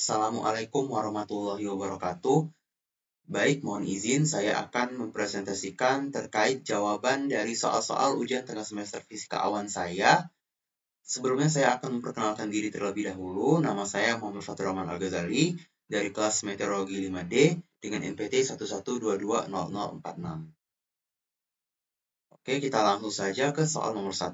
Assalamualaikum warahmatullahi wabarakatuh. Baik, mohon izin saya akan mempresentasikan terkait jawaban dari soal-soal ujian tengah semester fisika awan saya. Sebelumnya saya akan memperkenalkan diri terlebih dahulu. Nama saya Muhammad Fatur Rahman Al-Ghazali dari kelas Meteorologi 5D dengan NPT 112200046. Oke, kita langsung saja ke soal nomor 1.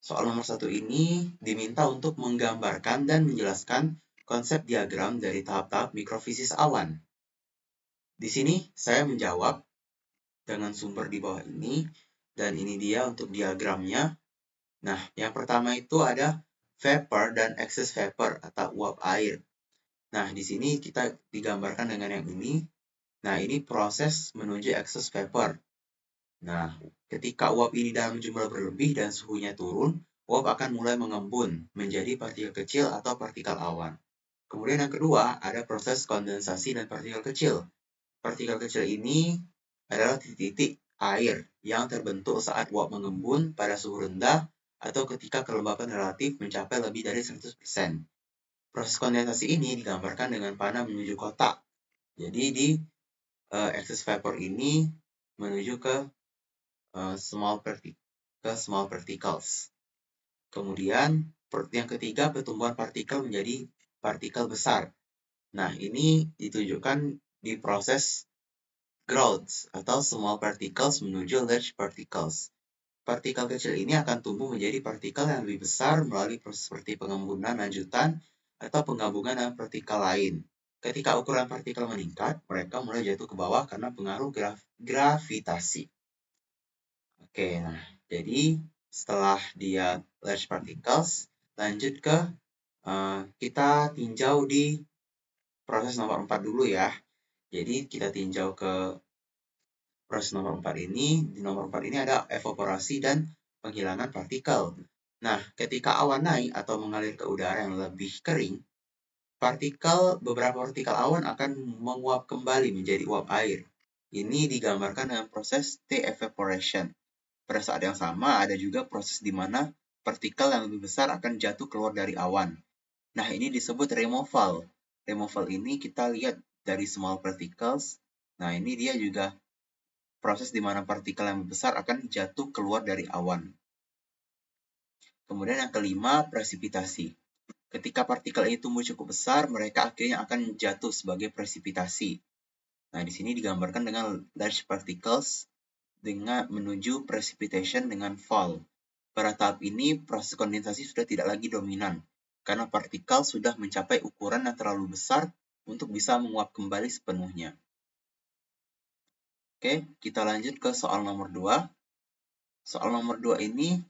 Soal nomor 1 ini diminta untuk menggambarkan dan menjelaskan konsep diagram dari tahap-tahap mikrofisis awan. Di sini saya menjawab dengan sumber di bawah ini, dan ini dia untuk diagramnya. Nah, yang pertama itu ada vapor dan excess vapor atau uap air. Nah, di sini kita digambarkan dengan yang ini. Nah, ini proses menuju excess vapor. Nah, ketika uap ini dalam jumlah berlebih dan suhunya turun, uap akan mulai mengembun menjadi partikel kecil atau partikel awan. Kemudian yang kedua, ada proses kondensasi dan partikel kecil. Partikel kecil ini adalah titik-titik air yang terbentuk saat uap mengembun pada suhu rendah atau ketika kelembapan relatif mencapai lebih dari 100%. Proses kondensasi ini digambarkan dengan panah menuju kotak. Jadi di excess vapor ini menuju ke small particles. Kemudian yang ketiga, pertumbuhan partikel menjadi partikel besar. Nah, ini ditunjukkan di proses growth atau small particles menuju large particles. Partikel kecil ini akan tumbuh menjadi partikel yang lebih besar melalui proses seperti pengembunan lanjutan atau penggabungan dengan partikel lain. Ketika ukuran partikel meningkat, mereka mulai jatuh ke bawah karena pengaruh gravitasi. Oke, nah, jadi setelah dia large particles, lanjut ke kita tinjau di proses nomor 4 dulu ya. Jadi kita tinjau ke proses nomor 4 ini. Di nomor 4 ini ada evaporasi dan penghilangan partikel. Nah, ketika awan naik atau mengalir ke udara yang lebih kering, beberapa partikel awan akan menguap kembali menjadi uap air. Ini digambarkan dengan proses T-evaporation. Pada saat yang sama, ada juga proses di mana partikel yang lebih besar akan jatuh keluar dari awan. Nah, ini disebut removal. Removal ini kita lihat dari small particles. Nah, ini dia juga proses di mana partikel yang besar akan jatuh keluar dari awan. Kemudian yang kelima, presipitasi. Ketika partikel ini tumbuh cukup besar, mereka akhirnya akan jatuh sebagai presipitasi. Nah, di sini digambarkan dengan large particles dengan menuju precipitation dengan fall. Pada tahap ini, proses kondensasi sudah tidak lagi dominan, karena partikel sudah mencapai ukuran yang terlalu besar untuk bisa menguap kembali sepenuhnya. Oke, kita lanjut ke soal nomor 2. Soal nomor 2 ini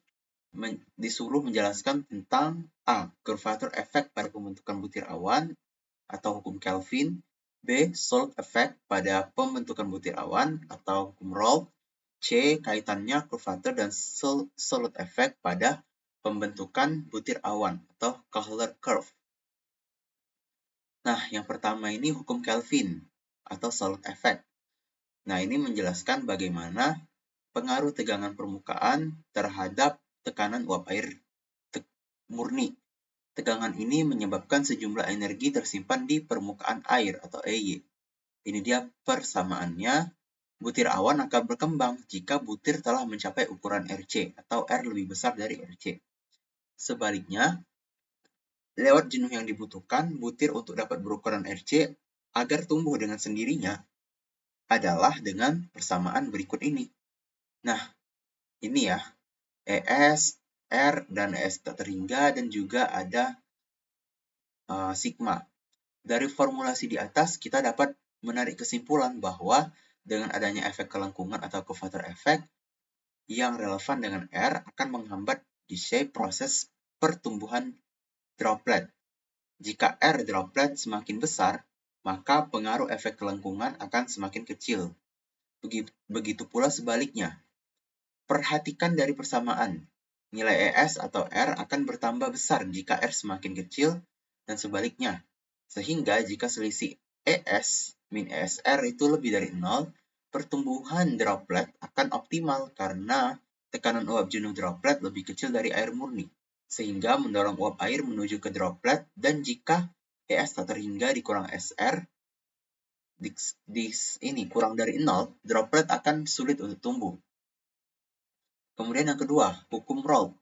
disuruh menjelaskan tentang A. Curvature effect pada pembentukan butir awan atau hukum Kelvin. B. Salt effect pada pembentukan butir awan atau hukum Raoult. C. Kaitannya curvature dan solute effect pada pembentukan butir awan atau Kahler curve. Nah, yang pertama ini hukum Kelvin atau solute effect. Nah, ini menjelaskan bagaimana pengaruh tegangan permukaan terhadap tekanan uap air murni. Tegangan ini menyebabkan sejumlah energi tersimpan di permukaan air atau EY. Ini dia persamaannya. Butir awan akan berkembang jika butir telah mencapai ukuran RC atau R lebih besar dari RC. Sebaliknya, lewat jenuh yang dibutuhkan butir untuk dapat berukuran RC agar tumbuh dengan sendirinya adalah dengan persamaan berikut ini. Nah, ini ya, ES, R, dan ES tak terhingga, dan juga ada sigma. Dari formulasi di atas, kita dapat menarik kesimpulan bahwa dengan adanya efek kelengkungan atau curvature effect, yang relevan dengan R akan menghambat di shape proses pertumbuhan droplet. Jika R droplet semakin besar, maka pengaruh efek kelengkungan akan semakin kecil. Begitu pula sebaliknya. Perhatikan dari persamaan. Nilai ES atau R akan bertambah besar jika R semakin kecil dan sebaliknya. Sehingga jika selisih ES min ESR itu lebih dari 0, pertumbuhan droplet akan optimal karena tekanan uap jenuh droplet lebih kecil dari air murni, sehingga mendorong uap air menuju ke droplet, dan jika ES tak terhingga dikurang SR, ini kurang dari 0, droplet akan sulit untuk tumbuh. Kemudian yang kedua, hukum Raoult.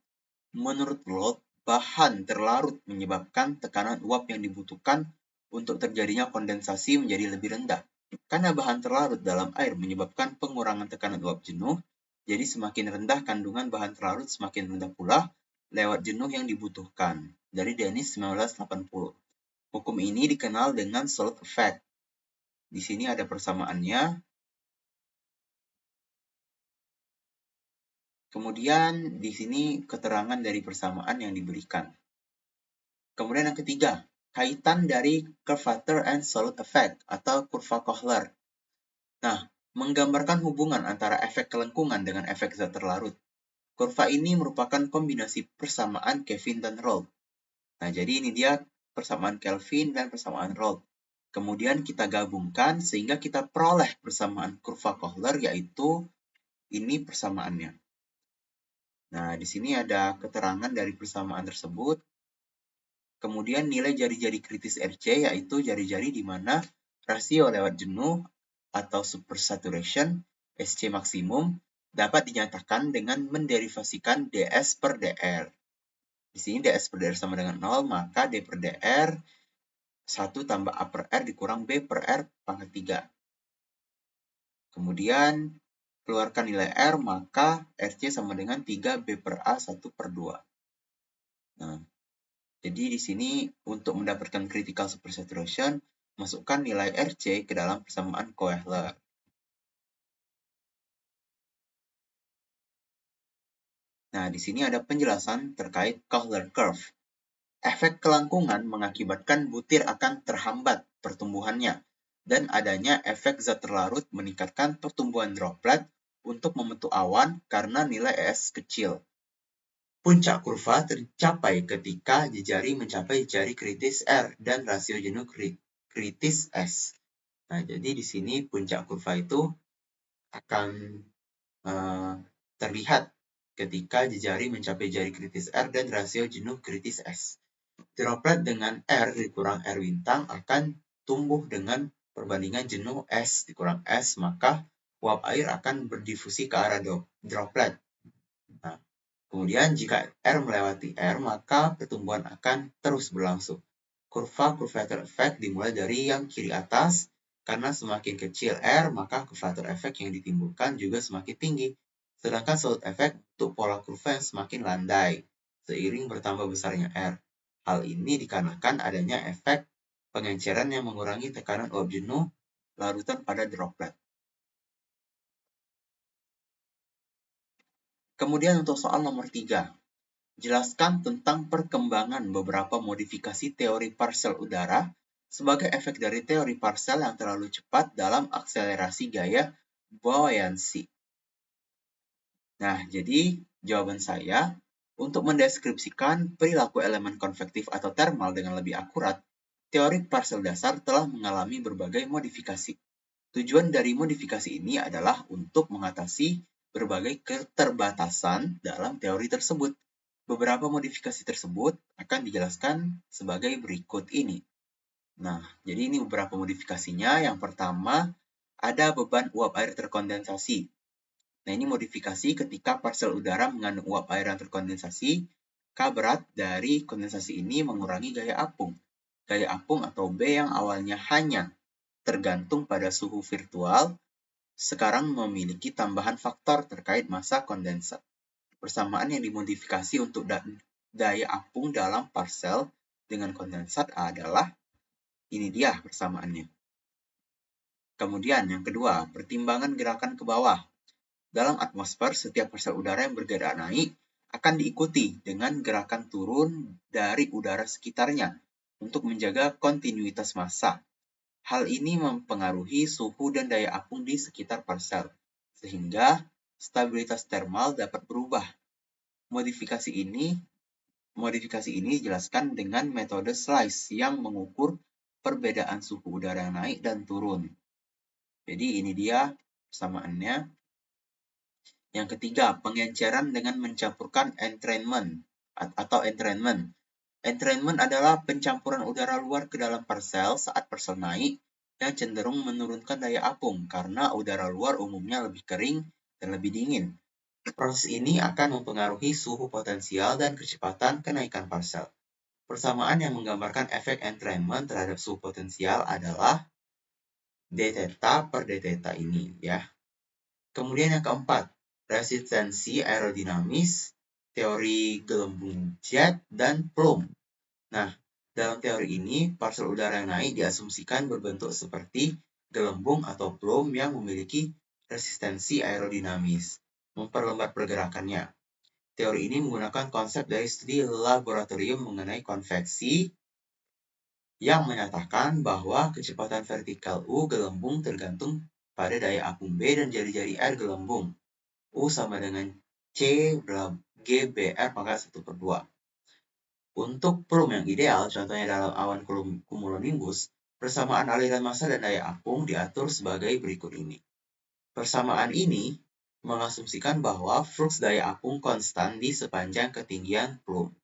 Menurut Raoult, bahan terlarut menyebabkan tekanan uap yang dibutuhkan untuk terjadinya kondensasi menjadi lebih rendah. Karena bahan terlarut dalam air menyebabkan pengurangan tekanan uap jenuh, jadi semakin rendah kandungan bahan terlarut semakin rendah pula lewat jenuh yang dibutuhkan. Dari Dennis 1980. Hukum ini dikenal dengan Salt Effect. Di sini ada persamaannya. Kemudian di sini keterangan dari persamaan yang diberikan. Kemudian yang ketiga, kaitan dari curvature and Salt Effect atau kurva Kohler. Nah, menggambarkan hubungan antara efek kelengkungan dengan efek zat terlarut. Kurva ini merupakan kombinasi persamaan Kelvin dan Raoult. Nah, jadi ini dia persamaan Kelvin dan persamaan Raoult. Kemudian kita gabungkan sehingga kita peroleh persamaan kurva Kohler, yaitu ini persamaannya. Nah, di sini ada keterangan dari persamaan tersebut. Kemudian nilai jari-jari kritis RC, yaitu jari-jari di mana rasio lewat jenuh atau supersaturation SC maksimum dapat dinyatakan dengan menderivasikan ds per dr. Di sini ds per dr sama dengan 0, maka d per dr 1 tambah a per r dikurang b per r pangkat 3. Kemudian keluarkan nilai r, maka RC sama dengan 3b per a 1 per 2. Nah, jadi di sini untuk mendapatkan critical supersaturation, masukkan nilai RC ke dalam persamaan Kohler. Nah, di sini ada penjelasan terkait Kohler curve. Efek kelangkungan mengakibatkan butir akan terhambat pertumbuhannya, dan adanya efek zat terlarut meningkatkan pertumbuhan droplet untuk membentuk awan karena nilai ES kecil. Puncak kurva tercapai ketika jari mencapai jari kritis R dan rasio jenuh kritis S. Nah, jadi di sini puncak kurva itu akan terlihat ketika jari mencapai jari kritis R dan rasio jenuh kritis S. Droplet dengan R dikurang R bintang akan tumbuh dengan perbandingan jenuh S dikurang S, maka uap air akan berdifusi ke arah droplet. Nah, kemudian jika R melewati R, maka pertumbuhan akan terus berlangsung. Kurva curvature effect dimulai dari yang kiri atas, karena semakin kecil R, maka curvature effect yang ditimbulkan juga semakin tinggi. Sedangkan Salt effect untuk pola kurva yang semakin landai, seiring bertambah besarnya R. Hal ini dikarenakan adanya efek pengenceran yang mengurangi tekanan uap jenuh larutan pada droplet. Kemudian untuk soal nomor 3. Jelaskan tentang perkembangan beberapa modifikasi teori parsel udara sebagai efek dari teori parsel yang terlalu cepat dalam akselerasi gaya buoyancy. Nah, jadi jawaban saya, untuk mendeskripsikan perilaku elemen konvektif atau thermal dengan lebih akurat, teori parsel dasar telah mengalami berbagai modifikasi. Tujuan dari modifikasi ini adalah untuk mengatasi berbagai keterbatasan dalam teori tersebut. Beberapa modifikasi tersebut akan dijelaskan sebagai berikut ini. Nah, jadi ini beberapa modifikasinya. Yang pertama, ada beban uap air terkondensasi. Nah, ini modifikasi ketika parsel udara mengandung uap air yang terkondensasi, K berat dari kondensasi ini mengurangi gaya apung. Gaya apung atau B yang awalnya hanya tergantung pada suhu virtual, sekarang memiliki tambahan faktor terkait massa kondensat. Persamaan yang dimodifikasi untuk daya apung dalam parsel dengan kondensat adalah, ini dia persamaannya. Kemudian yang kedua, pertimbangan gerakan ke bawah. Dalam atmosfer, setiap parsel udara yang bergerak naik akan diikuti dengan gerakan turun dari udara sekitarnya untuk menjaga kontinuitas massa. Hal ini mempengaruhi suhu dan daya apung di sekitar parsel, sehingga stabilitas thermal dapat berubah. Modifikasi ini dijelaskan dengan metode slice yang mengukur perbedaan suhu udara yang naik dan turun. Jadi ini dia persamaannya. Yang ketiga, pengenceran dengan mencampurkan entrainment atau entrainment. Entrainment adalah pencampuran udara luar ke dalam parsel saat parsel naik yang cenderung menurunkan daya apung karena udara luar umumnya lebih kering dan lebih dingin. Proses ini akan mempengaruhi suhu potensial dan kecepatan kenaikan parsel. Persamaan yang menggambarkan efek entrainment terhadap suhu potensial adalah d theta per d theta ini ya. Kemudian yang keempat, resistensi aerodinamis, teori gelembung jet, dan plume. Nah, dalam teori ini, parsel udara yang naik diasumsikan berbentuk seperti gelembung atau plume yang memiliki resistensi aerodinamis, memperlambat pergerakannya. Teori ini menggunakan konsep dari studi laboratorium mengenai konveksi yang menyatakan bahwa kecepatan vertikal U gelembung tergantung pada daya apung B dan jari-jari R gelembung. U sama dengan C GBR pangkat 1/2. Untuk plume yang ideal, contohnya dalam awan cumulonimbus, persamaan aliran massa dan daya apung diatur sebagai berikut ini. Persamaan ini mengasumsikan bahwa flux daya apung konstan di sepanjang ketinggian plume.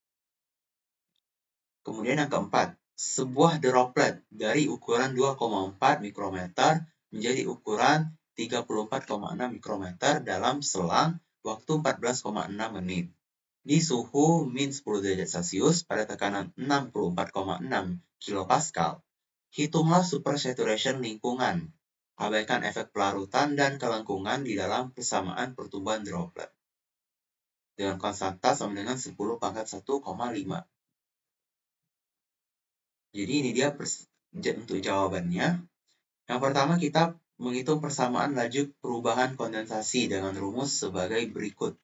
Kemudian yang keempat, sebuah droplet dari ukuran 2,4 mikrometer menjadi ukuran 34,6 mikrometer dalam selang waktu 14,6 menit. Di suhu min 10 derajat Celcius pada tekanan 64,6 kilopascal, hitunglah supersaturation lingkungan. Abaikan efek pelarutan dan kelengkungan di dalam persamaan pertumbuhan droplet. Dengan konstanta sama dengan 10 pangkat 1,5. Jadi ini dia untuk jawabannya. Yang pertama kita menghitung persamaan laju perubahan kondensasi dengan rumus sebagai berikut.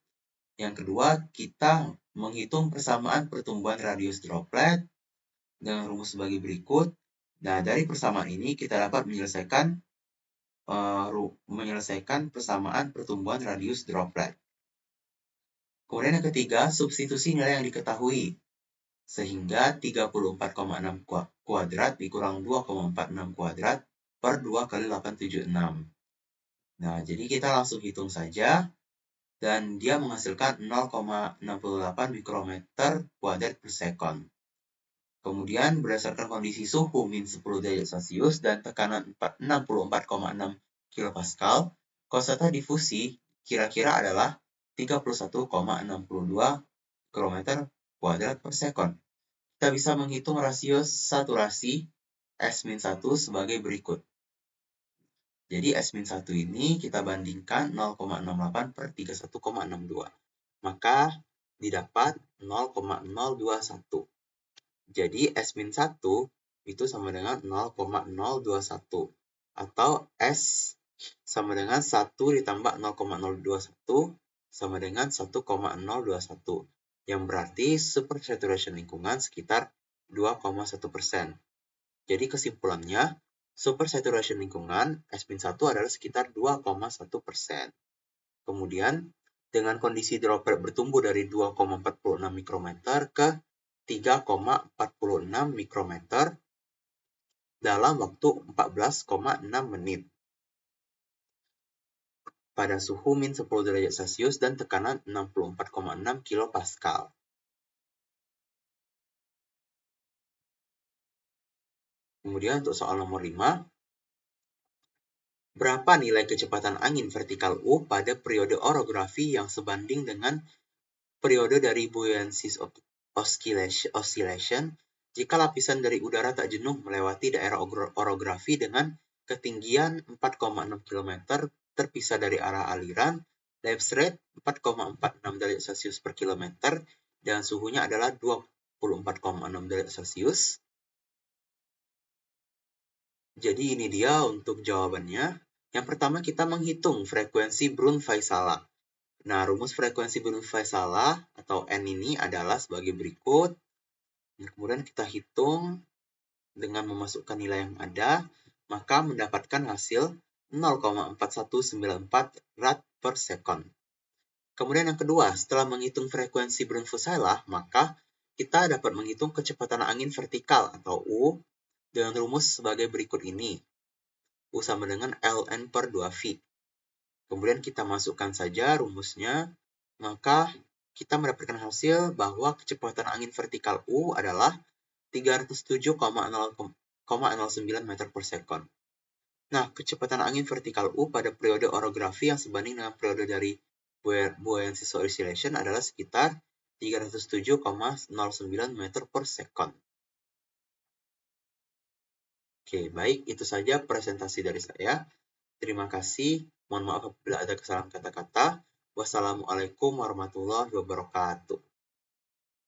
Yang kedua, kita menghitung persamaan pertumbuhan radius droplet dengan rumus sebagai berikut. Nah, dari persamaan ini kita dapat menyelesaikan persamaan pertumbuhan radius droplet. Kemudian yang ketiga, substitusi nilai yang diketahui. Sehingga 34,6 kuadrat dikurang 2,46 kuadrat per 2 kali 876. Nah, jadi kita langsung hitung saja. Dan dia menghasilkan 0,68 mikrometer kuadrat per sekon. Kemudian berdasarkan kondisi suhu min 10 derajat Celcius dan tekanan 64,6 kilopascal, konstanta difusi kira-kira adalah 31,62 mikrometer kuadrat per sekon. Kita bisa menghitung rasio saturasi S-1 sebagai berikut. Jadi S-1 ini kita bandingkan 0,68 per 31,62. Maka didapat 0,021. Jadi S-1 itu sama dengan 0,021. Atau S sama dengan 1 ditambah 0,021 sama dengan 1,021. Yang berarti supersaturation lingkungan sekitar 2,1%. Jadi kesimpulannya, supersaturation lingkungan S-1 adalah sekitar 2,1%. Kemudian, dengan kondisi droplet bertumbuh dari 2,46 mikrometer ke 3,46 mikrometer dalam waktu 14,6 menit. Pada suhu min 10 derajat Celcius dan tekanan 64,6 kilopascal. Kemudian untuk soal nomor 5, berapa nilai kecepatan angin vertikal U pada periode orografi yang sebanding dengan periode dari buoyancy oscillation jika lapisan dari udara tak jenuh melewati daerah orografi dengan ketinggian 4,6 km terpisah dari arah aliran, lapse rate 4,46 derajat Celcius per kilometer, dan suhunya adalah 24,6 derajat Celcius. Jadi ini dia untuk jawabannya. Yang pertama kita menghitung frekuensi Brun-Väisälä. Nah, rumus frekuensi Brun-Väisälä atau N ini adalah sebagai berikut. Kemudian kita hitung dengan memasukkan nilai yang ada, maka mendapatkan hasil 0,4194 rad per sekon. Kemudian yang kedua, setelah menghitung frekuensi Brun-Väisälä, maka kita dapat menghitung kecepatan angin vertikal atau U dengan rumus sebagai berikut ini. U sama dengan ln per 2V. Kemudian kita masukkan saja rumusnya, maka kita mendapatkan hasil bahwa kecepatan angin vertikal U adalah 307,09 meter per second. Nah, kecepatan angin vertikal U pada periode orografi yang sebanding dengan periode dari buoyancy oscillation adalah sekitar 307,09 meter per second. Oke, baik, itu saja presentasi dari saya. Terima kasih. Mohon maaf apabila ada kesalahan kata-kata. Wassalamualaikum warahmatullahi wabarakatuh.